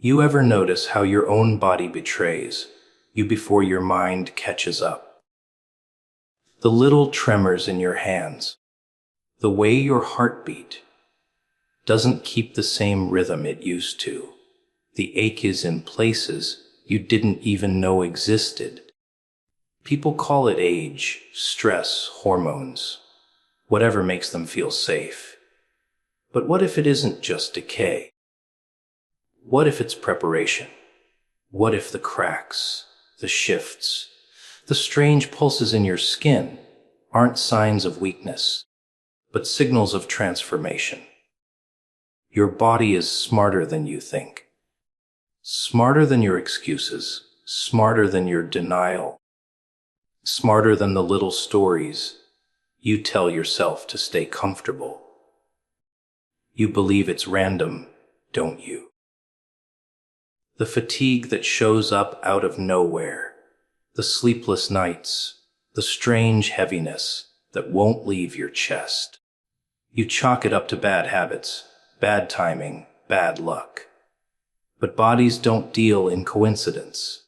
You ever notice how your own body betrays you before your mind catches up? The little tremors in your hands, the way your heartbeat doesn't keep the same rhythm it used to. The ache is in places you didn't even know existed. People call it age, stress, hormones, whatever makes them feel safe. But what if it isn't just decay? What if it's preparation? What if the cracks, the shifts, the strange pulses in your skin aren't signs of weakness, but signals of transformation? Your body is smarter than you think. Smarter than your excuses, smarter than your denial, smarter than the little stories you tell yourself to stay comfortable. You believe it's random, don't you? The fatigue that shows up out of nowhere, the sleepless nights, the strange heaviness that won't leave your chest. You chalk it up to bad habits, bad timing, bad luck. But bodies don't deal in coincidence.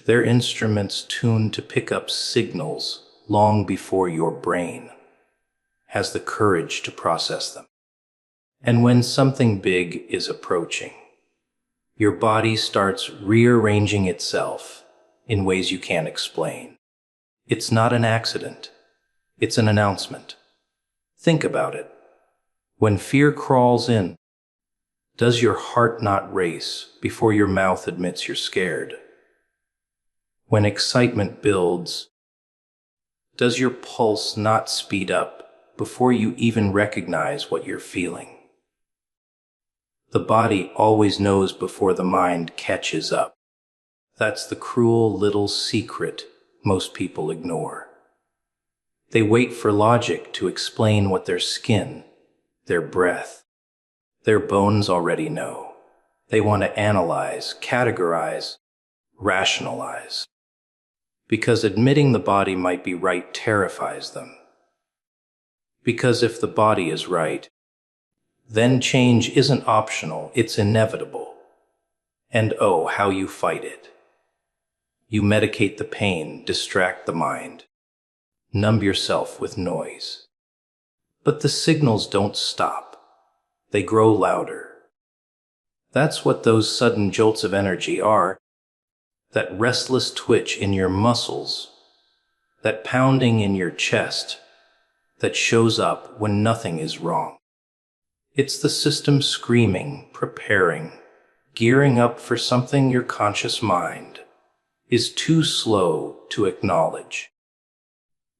They're instruments tuned to pick up signals long before your brain has the courage to process them. And when something big is approaching, your body starts rearranging itself in ways you can't explain. It's not an accident. It's an announcement. Think about it. When fear crawls in, does your heart not race before your mouth admits you're scared? When excitement builds, does your pulse not speed up before you even recognize what you're feeling? The body always knows before the mind catches up. That's the cruel little secret most people ignore. They wait for logic to explain what their skin, their breath, their bones already know. They want to analyze, categorize, rationalize. Because admitting the body might be right terrifies them. Because if the body is right, then change isn't optional, it's inevitable. And oh, how you fight it. You medicate the pain, distract the mind, numb yourself with noise. But the signals don't stop. They grow louder. That's what those sudden jolts of energy are. That restless twitch in your muscles, that pounding in your chest that shows up when nothing is wrong. It's the system screaming, preparing, gearing up for something your conscious mind is too slow to acknowledge.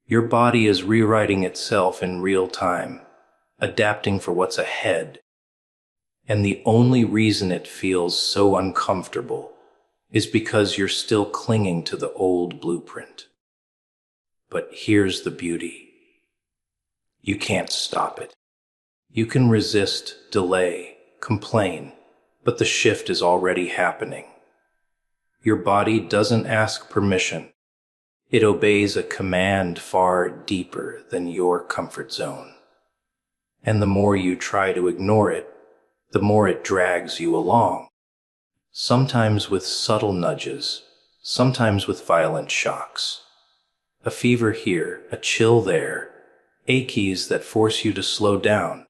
Your body is rewriting itself in real time, adapting for what's ahead. And the only reason it feels so uncomfortable is because you're still clinging to the old blueprint. But here's the beauty. You can't stop it. You can resist, delay, complain, but the shift is already happening. Your body doesn't ask permission. It obeys a command far deeper than your comfort zone. And the more you try to ignore it, the more it drags you along. Sometimes with subtle nudges, sometimes with violent shocks. A fever here, a chill there, aches that force you to slow down.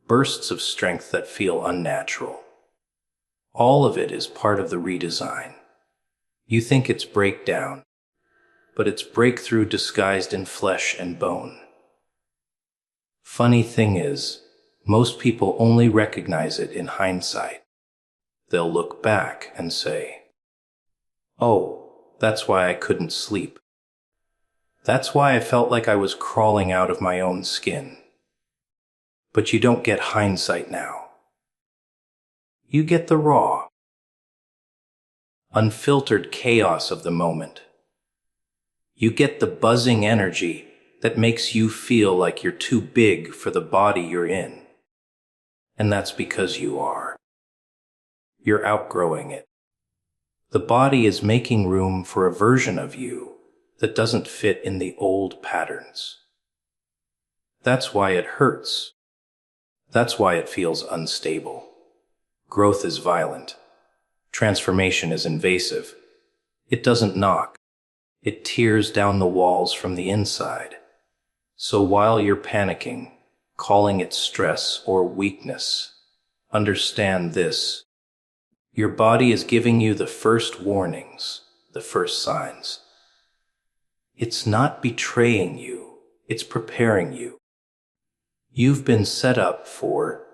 Bursts of strength that feel unnatural. All of it is part of the redesign. You think it's breakdown, but it's breakthrough disguised in flesh and bone. Funny thing is, most people only recognize it in hindsight. They'll look back and say, "Oh, that's why I couldn't sleep. That's why I felt like I was crawling out of my own skin." But you don't get hindsight now. You get the raw, unfiltered chaos of the moment. You get the buzzing energy that makes you feel like you're too big for the body you're in. And that's because you are. You're outgrowing it. The body is making room for a version of you that doesn't fit in the old patterns. That's why it hurts. That's why it feels unstable. Growth is violent. Transformation is invasive. It doesn't knock. It tears down the walls from the inside. So while you're panicking, calling it stress or weakness, understand this. Your body is giving you the first warnings, the first signs. It's not betraying you, it's preparing you. You've been set up for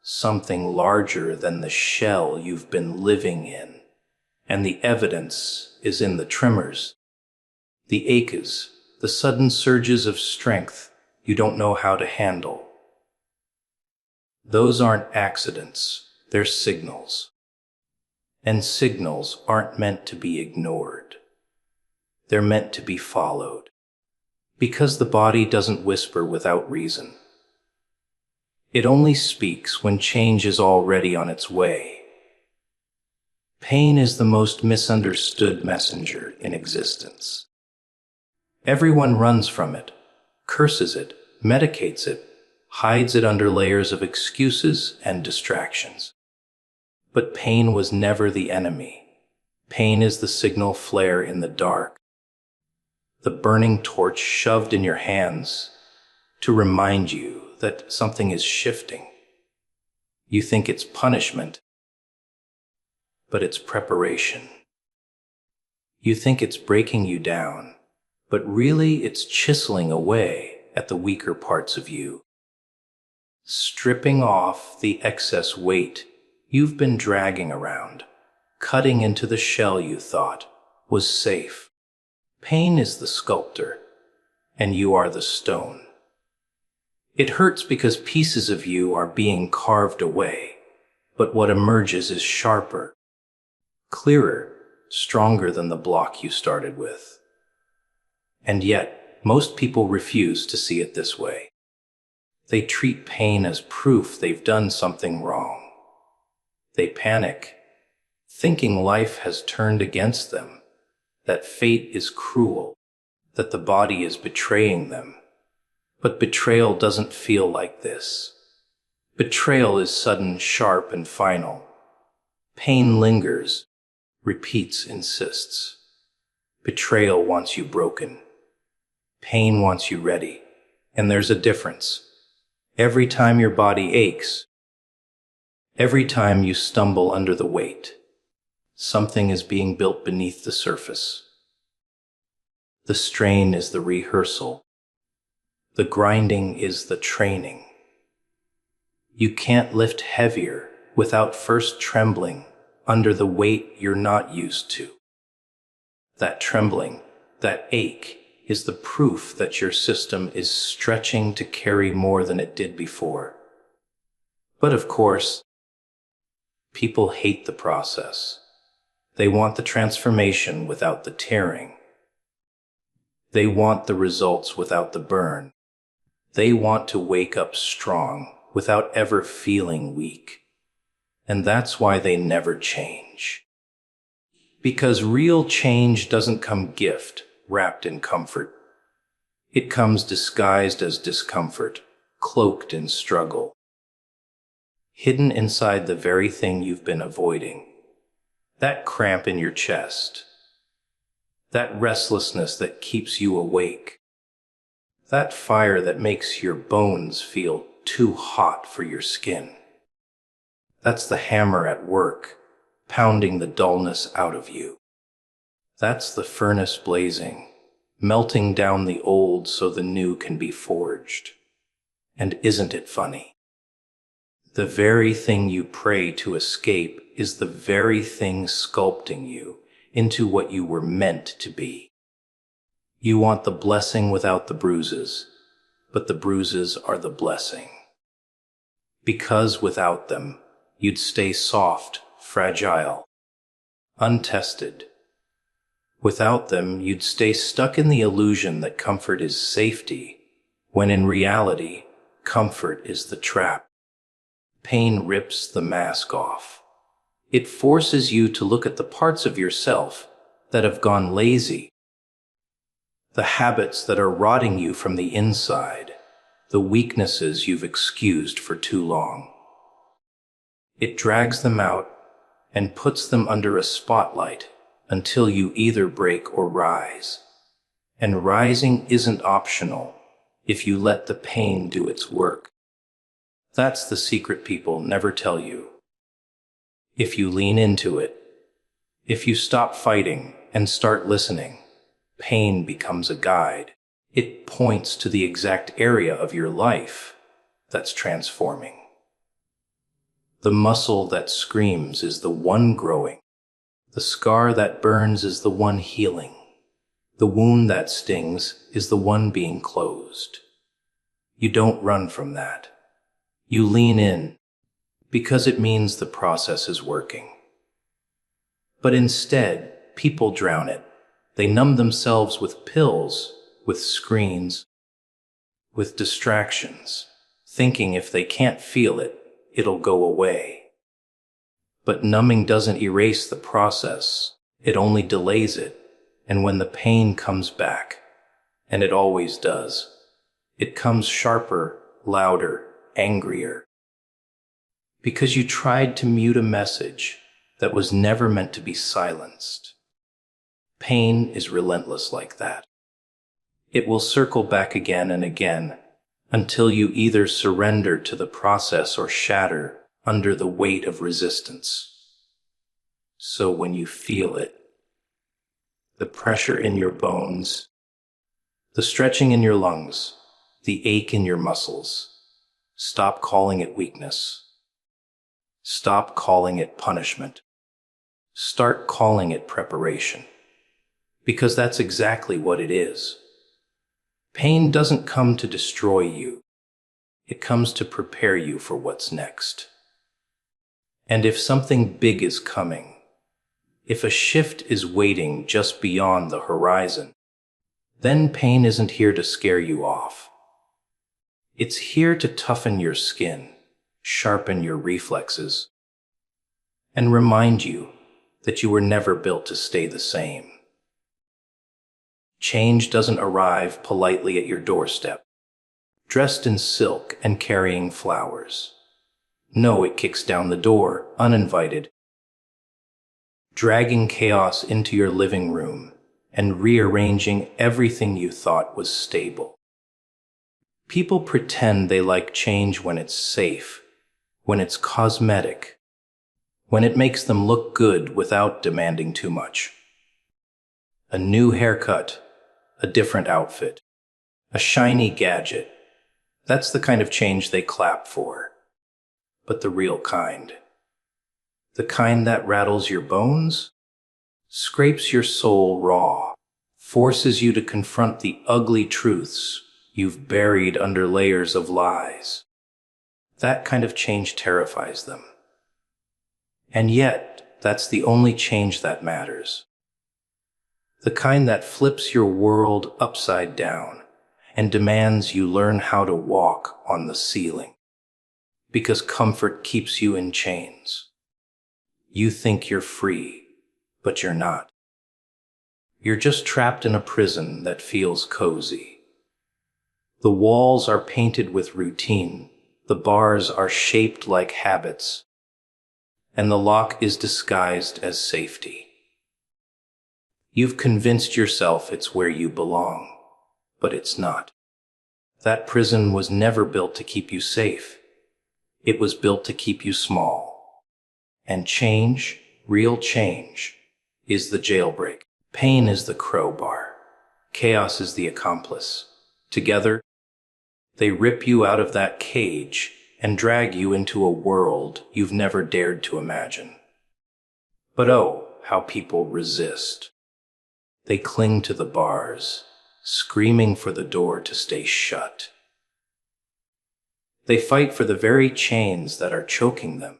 something larger than the shell you've been living in, and the evidence is in the tremors, the aches, the sudden surges of strength you don't know how to handle. Those aren't accidents, they're signals. And signals aren't meant to be ignored. They're meant to be followed. Because the body doesn't whisper without reason. It only speaks when change is already on its way. Pain is the most misunderstood messenger in existence. Everyone runs from it, curses it, medicates it, hides it under layers of excuses and distractions. But pain was never the enemy. Pain is the signal flare in the dark. The burning torch shoved in your hands to remind you that something is shifting. You think it's punishment, but it's preparation. You think it's breaking you down, but really it's chiseling away at the weaker parts of you. Stripping off the excess weight you've been dragging around, cutting into the shell you thought was safe. Pain is the sculptor, and you are the stone. It hurts because pieces of you are being carved away, but what emerges is sharper, clearer, stronger than the block you started with. And yet, most people refuse to see it this way. They treat pain as proof they've done something wrong. They panic, thinking life has turned against them, that fate is cruel, that the body is betraying them. But betrayal doesn't feel like this. Betrayal is sudden, sharp, and final. Pain lingers, repeats, insists. Betrayal wants you broken. Pain wants you ready. And there's a difference. Every time your body aches, every time you stumble under the weight, something is being built beneath the surface. The strain is the rehearsal. The grinding is the training. You can't lift heavier without first trembling under the weight you're not used to. That trembling, that ache, is the proof that your system is stretching to carry more than it did before. But of course, people hate the process. They want the transformation without the tearing. They want the results without the burn. They want to wake up strong without ever feeling weak. And that's why they never change. Because real change doesn't come gift, wrapped in comfort. It comes disguised as discomfort, cloaked in struggle. Hidden inside the very thing you've been avoiding. That cramp in your chest. That restlessness that keeps you awake. That fire that makes your bones feel too hot for your skin. That's the hammer at work, pounding the dullness out of you. That's the furnace blazing, melting down the old so the new can be forged. And isn't it funny? The very thing you pray to escape is the very thing sculpting you into what you were meant to be. You want the blessing without the bruises, but the bruises are the blessing. Because without them, you'd stay soft, fragile, untested. Without them, you'd stay stuck in the illusion that comfort is safety, when in reality, comfort is the trap. Pain rips the mask off. It forces you to look at the parts of yourself that have gone lazy, the habits that are rotting you from the inside, the weaknesses you've excused for too long. It drags them out and puts them under a spotlight until you either break or rise. And rising isn't optional if you let the pain do its work. That's the secret people never tell you. If you lean into it, if you stop fighting and start listening, pain becomes a guide. It points to the exact area of your life that's transforming. The muscle that screams is the one growing. The scar that burns is the one healing. The wound that stings is the one being closed. You don't run from that. You lean in because it means the process is working. But instead, people drown it. They numb themselves with pills, with screens, with distractions, thinking if they can't feel it, it'll go away. But numbing doesn't erase the process, it only delays it. And when the pain comes back, and it always does, it comes sharper, louder, angrier. Because you tried to mute a message that was never meant to be silenced. Pain is relentless like that. It will circle back again and again until you either surrender to the process or shatter under the weight of resistance. So when you feel it, the pressure in your bones, the stretching in your lungs, the ache in your muscles, stop calling it weakness. Stop calling it punishment. Start calling it preparation. Because that's exactly what it is. Pain doesn't come to destroy you. It comes to prepare you for what's next. And if something big is coming, if a shift is waiting just beyond the horizon, then pain isn't here to scare you off. It's here to toughen your skin, sharpen your reflexes, and remind you that you were never built to stay the same. Change doesn't arrive politely at your doorstep, dressed in silk and carrying flowers. No, it kicks down the door, uninvited, dragging chaos into your living room and rearranging everything you thought was stable. People pretend they like change when it's safe, when it's cosmetic, when it makes them look good without demanding too much. A new haircut, a different outfit, a shiny gadget. That's the kind of change they clap for. But the real kind, the kind that rattles your bones, scrapes your soul raw, forces you to confront the ugly truths you've buried under layers of lies. That kind of change terrifies them. And yet, that's the only change that matters. The kind that flips your world upside down and demands you learn how to walk on the ceiling. Because comfort keeps you in chains. You think you're free, but you're not. You're just trapped in a prison that feels cozy. The walls are painted with routine, the bars are shaped like habits, and the lock is disguised as safety. You've convinced yourself it's where you belong, but it's not. That prison was never built to keep you safe. It was built to keep you small. And change, real change, is the jailbreak. Pain is the crowbar. Chaos is the accomplice. Together, they rip you out of that cage and drag you into a world you've never dared to imagine. But oh, how people resist. They cling to the bars, screaming for the door to stay shut. They fight for the very chains that are choking them.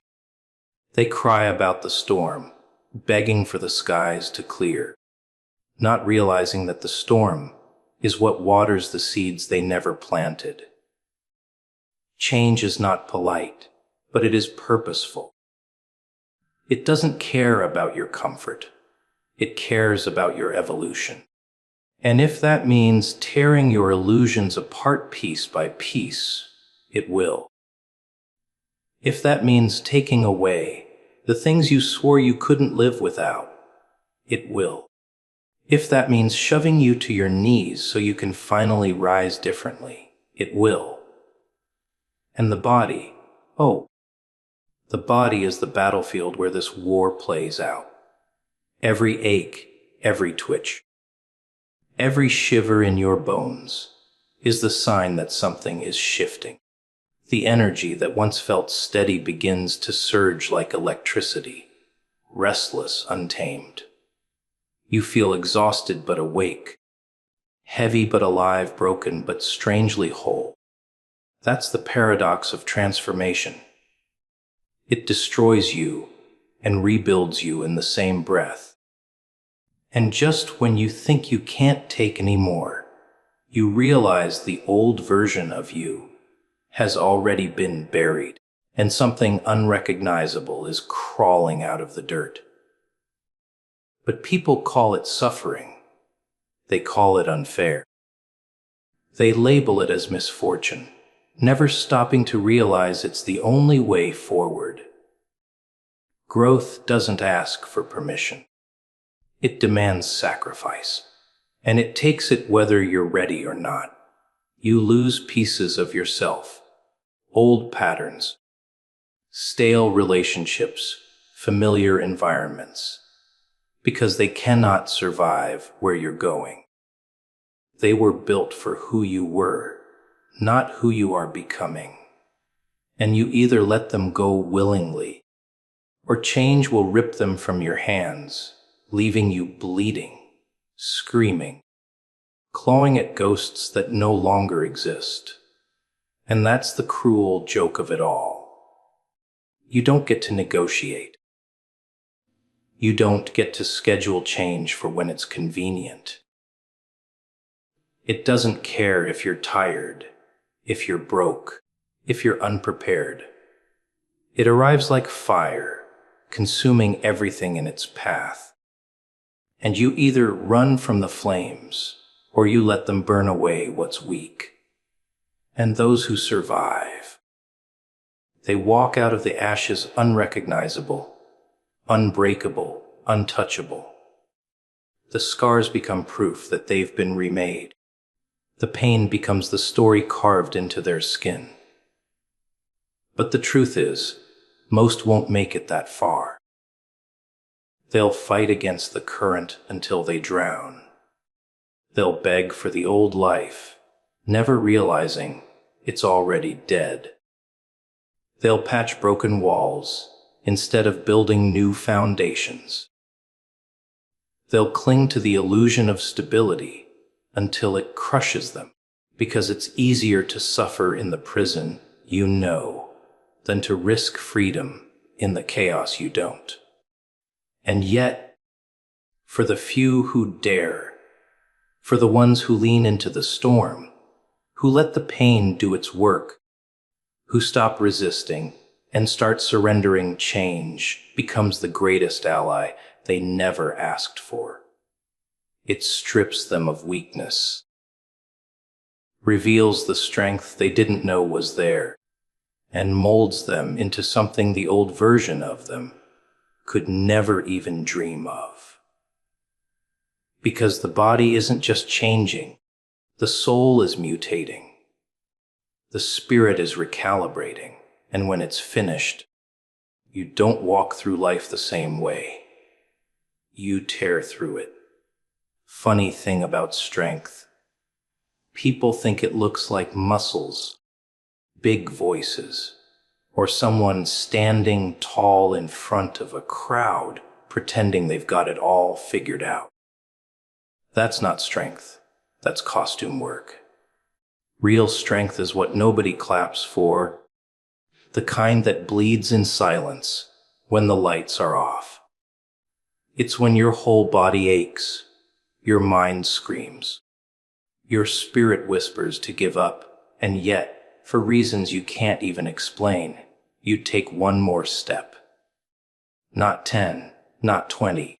They cry about the storm, begging for the skies to clear, not realizing that the storm is what waters the seeds they never planted. Change is not polite, but it is purposeful. It doesn't care about your comfort. It cares about your evolution. And if that means tearing your illusions apart piece by piece, it will. If that means taking away the things you swore you couldn't live without, it will. If that means shoving you to your knees so you can finally rise differently, it will. And the body, oh, the body is the battlefield where this war plays out. Every ache, every twitch, every shiver in your bones is the sign that something is shifting. The energy that once felt steady begins to surge like electricity, restless, untamed. You feel exhausted but awake, heavy but alive, broken but strangely whole. That's the paradox of transformation. It destroys you and rebuilds you in the same breath. And just when you think you can't take any more, you realize the old version of you has already been buried, and something unrecognizable is crawling out of the dirt. But people call it suffering. They call it unfair. They label it as misfortune, never stopping to realize it's the only way forward. Growth doesn't ask for permission. It demands sacrifice, and it takes it whether you're ready or not. You lose pieces of yourself, old patterns, stale relationships, familiar environments, because they cannot survive where you're going. They were built for who you were, not who you are becoming. And you either let them go willingly, or change will rip them from your hands, leaving you bleeding, screaming, clawing at ghosts that no longer exist. And that's the cruel joke of it all. You don't get to negotiate. You don't get to schedule change for when it's convenient. It doesn't care if you're tired, if you're broke, if you're unprepared. It arrives like fire, consuming everything in its path. And you either run from the flames, or you let them burn away what's weak. And those who survive, they walk out of the ashes unrecognizable, unbreakable, untouchable. The scars become proof that they've been remade. The pain becomes the story carved into their skin. But the truth is, most won't make it that far. They'll fight against the current until they drown. They'll beg for the old life, never realizing it's already dead. They'll patch broken walls instead of building new foundations. They'll cling to the illusion of stability until it crushes them, because it's easier to suffer in the prison you know than to risk freedom in the chaos you don't. And yet, for the few who dare, for the ones who lean into the storm, who let the pain do its work, who stop resisting and start surrendering, change becomes the greatest ally they never asked for. It strips them of weakness, reveals the strength they didn't know was there, and molds them into something the old version of them could never even dream of. Because the body isn't just changing, the soul is mutating. The spirit is recalibrating, and when it's finished, you don't walk through life the same way. You tear through it. Funny thing about strength. People think it looks like muscles, big voices, or someone standing tall in front of a crowd, pretending they've got it all figured out. That's not strength. That's costume work. Real strength is what nobody claps for, the kind that bleeds in silence when the lights are off. It's when your whole body aches, your mind screams, your spirit whispers to give up, and yet, for reasons you can't even explain, you take one more step. Not 10, not 20,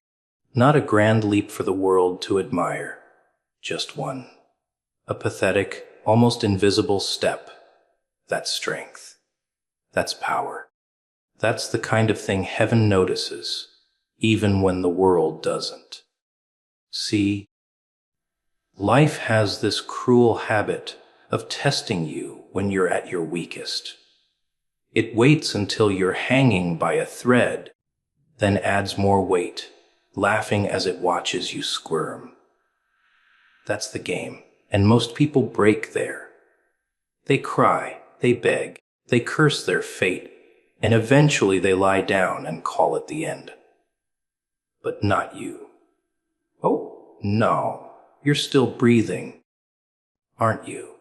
not a grand leap for the world to admire, just one. A pathetic, almost invisible step. That's strength. That's power. That's the kind of thing heaven notices, even when the world doesn't. See, life has this cruel habit of testing you when you're at your weakest. It waits until you're hanging by a thread, then adds more weight, laughing as it watches you squirm. That's the game, and most people break there. They cry, they beg, they curse their fate, and eventually they lie down and call it the end. But not you. Oh, no, you're still breathing, aren't you?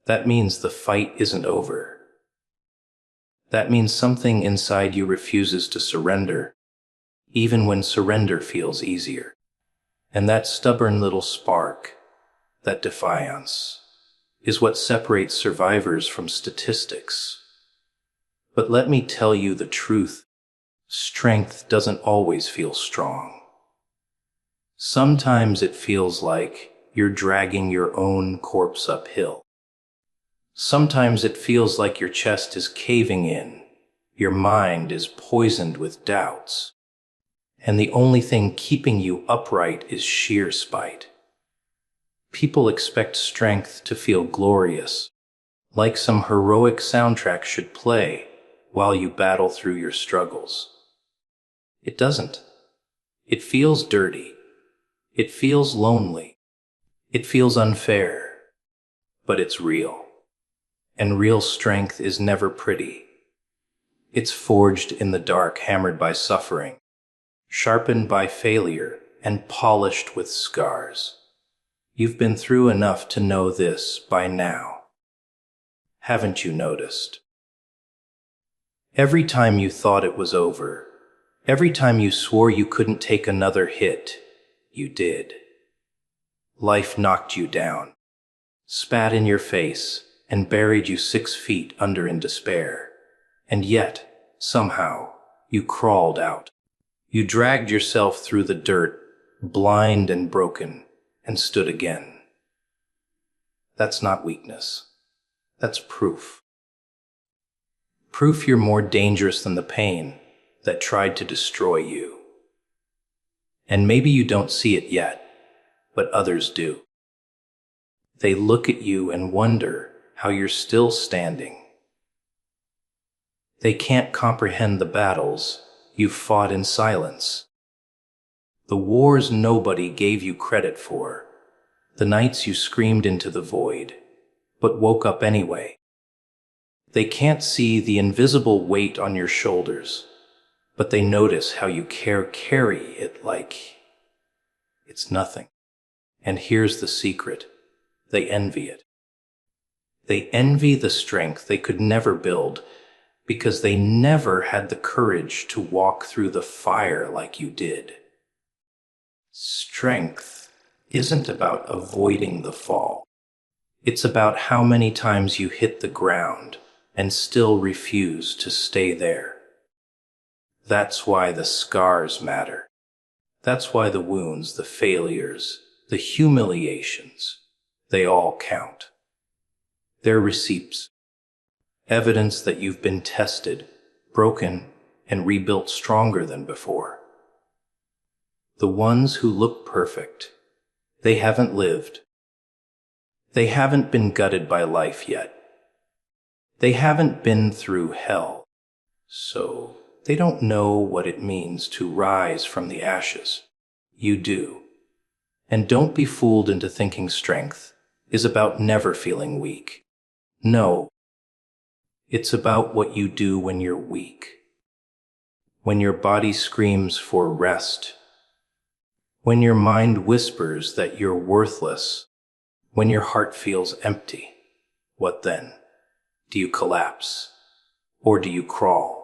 That means the fight isn't over. That means something inside you refuses to surrender, even when surrender feels easier. And that stubborn little spark, that defiance, is what separates survivors from statistics. But let me tell you the truth. Strength doesn't always feel strong. Sometimes it feels like you're dragging your own corpse uphill. Sometimes it feels like your chest is caving in, your mind is poisoned with doubts, and the only thing keeping you upright is sheer spite. People expect strength to feel glorious, like some heroic soundtrack should play while you battle through your struggles. It doesn't. It feels dirty. It feels lonely. It feels unfair. But it's real. And real strength is never pretty. It's forged in the dark, hammered by suffering, sharpened by failure, and polished with scars. You've been through enough to know this by now. Haven't you noticed? Every time you thought it was over, every time you swore you couldn't take another hit, you did. Life knocked you down, spat in your face, and buried you 6 feet under in despair. And yet, somehow, you crawled out. You dragged yourself through the dirt, blind and broken, and stood again. That's not weakness. That's proof. Proof you're more dangerous than the pain that tried to destroy you. And maybe you don't see it yet, but others do. They look at you and wonder how you're still standing. They can't comprehend the battles you've fought in silence, the wars nobody gave you credit for, the nights you screamed into the void, but woke up anyway. They can't see the invisible weight on your shoulders, but they notice how you carry it like it's nothing. And here's the secret. They envy it. They envy the strength they could never build because they never had the courage to walk through the fire like you did. Strength isn't about avoiding the fall. It's about how many times you hit the ground and still refuse to stay there. That's why the scars matter. That's why the wounds, the failures, the humiliations, they all count. They're receipts, evidence that you've been tested, broken, and rebuilt stronger than before. The ones who look perfect, they haven't lived. They haven't been gutted by life yet. They haven't been through hell, so they don't know what it means to rise from the ashes. You do. And don't be fooled into thinking strength is about never feeling weak. No. It's about what you do when you're weak. When your body screams for rest. When your mind whispers that you're worthless. When your heart feels empty. What then? Do you collapse? Or do you crawl?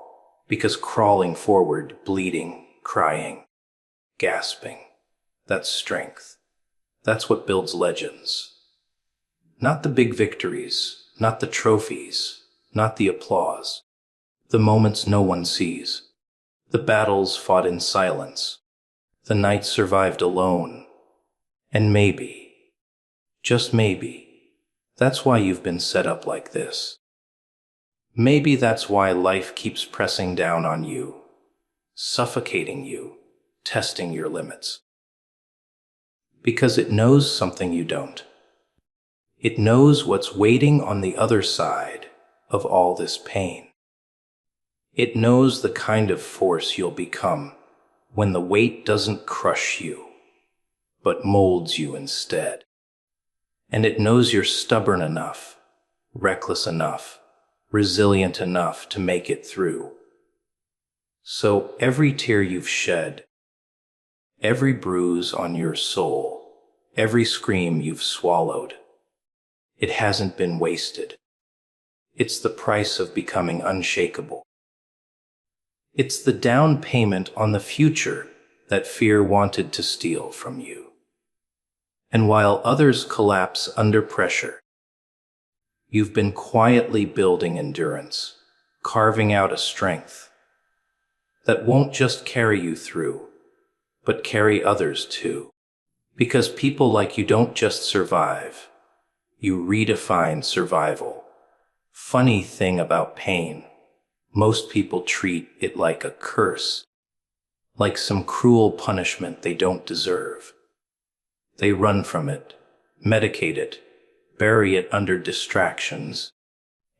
Because crawling forward, bleeding, crying, gasping, that's strength. That's what builds legends. Not the big victories, not the trophies, not the applause. The moments no one sees. The battles fought in silence. The nights survived alone. And maybe, just maybe, that's why you've been set up like this. Maybe that's why life keeps pressing down on you, suffocating you, testing your limits. Because it knows something you don't. It knows what's waiting on the other side of all this pain. It knows the kind of force you'll become when the weight doesn't crush you, but molds you instead. And it knows you're stubborn enough, reckless enough, resilient enough to make it through. So every tear you've shed, every bruise on your soul, every scream you've swallowed, it hasn't been wasted. It's the price of becoming unshakable. It's the down payment on the future that fear wanted to steal from you. And while others collapse under pressure, you've been quietly building endurance, carving out a strength that won't just carry you through, but carry others too. Because people like you don't just survive, you redefine survival. Funny thing about pain, most people treat it like a curse, like some cruel punishment they don't deserve. They run from it, medicate it, bury it under distractions,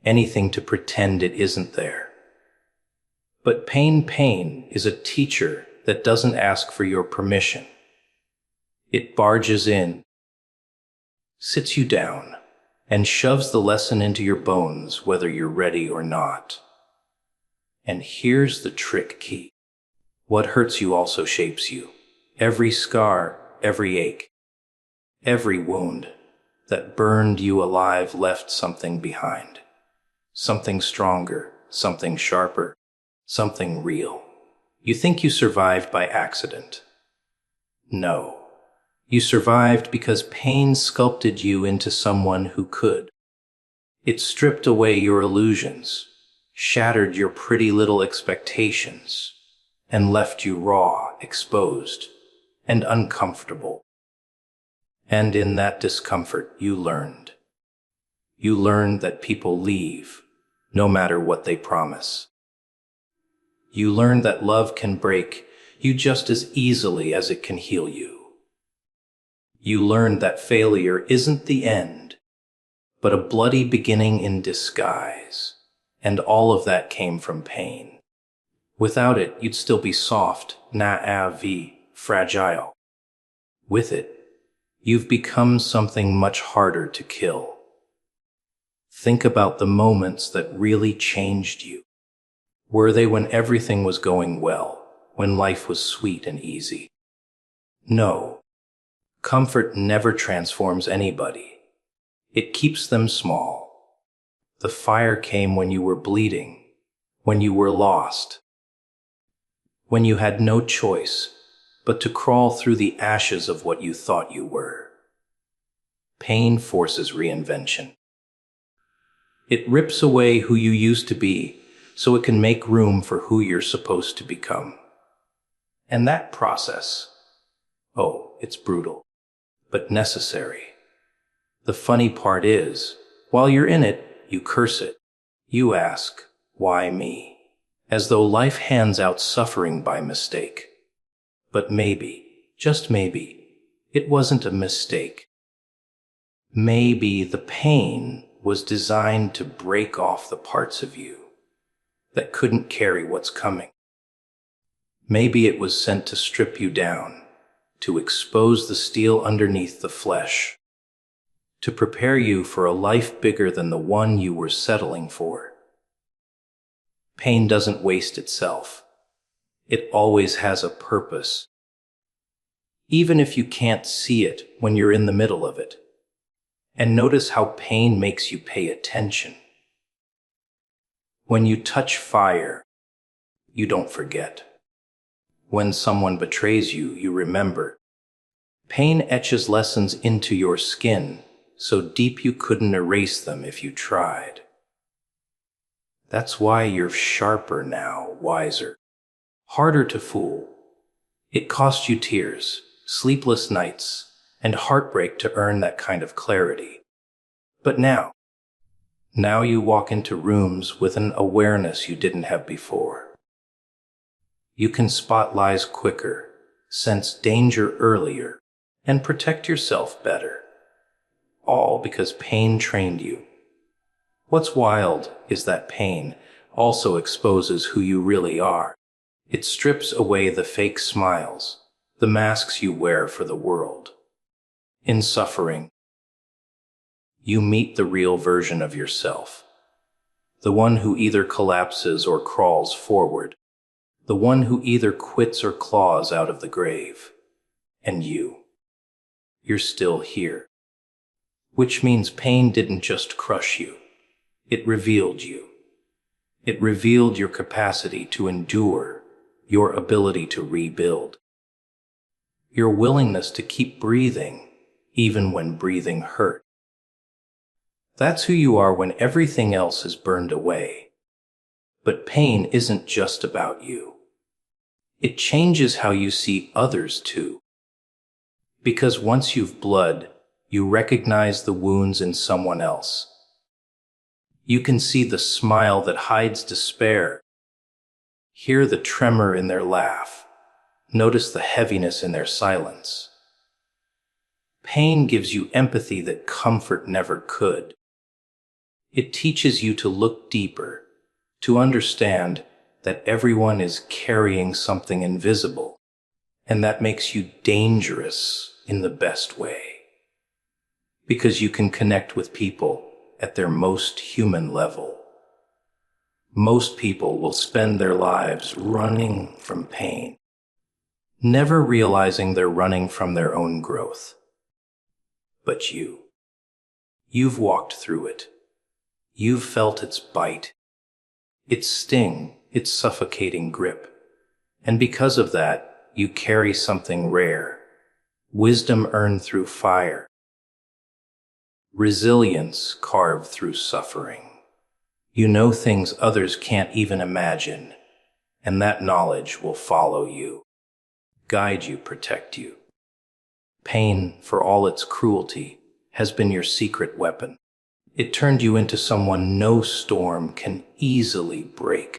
anything to pretend it isn't there. But pain is a teacher that doesn't ask for your permission. It barges in, sits you down, and shoves the lesson into your bones whether you're ready or not. And here's the trick key. What hurts you also shapes you. Every scar, every ache, every wound that burned you alive left something behind. Something stronger, something sharper, something real. You think you survived by accident. No. You survived because pain sculpted you into someone who could. It stripped away your illusions, shattered your pretty little expectations, and left you raw, exposed, and uncomfortable. And in that discomfort, you learned. You learned that people leave, no matter what they promise. You learned that love can break you just as easily as it can heal you. You learned that failure isn't the end, but a bloody beginning in disguise, and all of that came from pain. Without it, you'd still be soft, naive, fragile. With it, you've become something much harder to kill. Think about the moments that really changed you. Were they when everything was going well, when life was sweet and easy? No. Comfort never transforms anybody. It keeps them small. The fire came when you were bleeding, when you were lost, when you had no choice but to crawl through the ashes of what you thought you were. Pain forces reinvention. It rips away who you used to be so it can make room for who you're supposed to become. And that process, it's brutal, but necessary. The funny part is, while you're in it, you curse it. You ask, why me? As though life hands out suffering by mistake. But maybe, just maybe, it wasn't a mistake. Maybe the pain was designed to break off the parts of you that couldn't carry what's coming. Maybe it was sent to strip you down, to expose the steel underneath the flesh, to prepare you for a life bigger than the one you were settling for. Pain doesn't waste itself. It always has a purpose, even if you can't see it when you're in the middle of it. And notice how pain makes you pay attention. When you touch fire, you don't forget. When someone betrays you, you remember. Pain etches lessons into your skin, so deep you couldn't erase them if you tried. That's why you're sharper now, wiser, harder to fool. It cost you tears, sleepless nights, and heartbreak to earn that kind of clarity. But now Now you walk into rooms with an awareness you didn't have before. You can spot lies quicker, sense danger earlier, and protect yourself better. All because pain trained you. What's wild is that pain also exposes who you really are. It strips away the fake smiles, the masks you wear for the world. In suffering, you meet the real version of yourself, the one who either collapses or crawls forward, the one who either quits or claws out of the grave. And you're still here. Which means pain didn't just crush you, it revealed you. It revealed your capacity to endure, your ability to rebuild, your willingness to keep breathing, even when breathing hurt. That's who you are when everything else is burned away. But pain isn't just about you. It changes how you see others too. Because once you've bled, you recognize the wounds in someone else. You can see the smile that hides despair, hear the tremor in their laugh, notice the heaviness in their silence. Pain gives you empathy that comfort never could. It teaches you to look deeper, to understand that everyone is carrying something invisible, and that makes you dangerous in the best way. Because you can connect with people at their most human level. Most people will spend their lives running from pain, never realizing they're running from their own growth. But you've walked through it. You've felt its bite, its sting, its suffocating grip. And because of that, you carry something rare, wisdom earned through fire, resilience carved through suffering. You know things others can't even imagine, and that knowledge will follow you, guide you, protect you. Pain, for all its cruelty, has been your secret weapon. It turned you into someone no storm can easily break.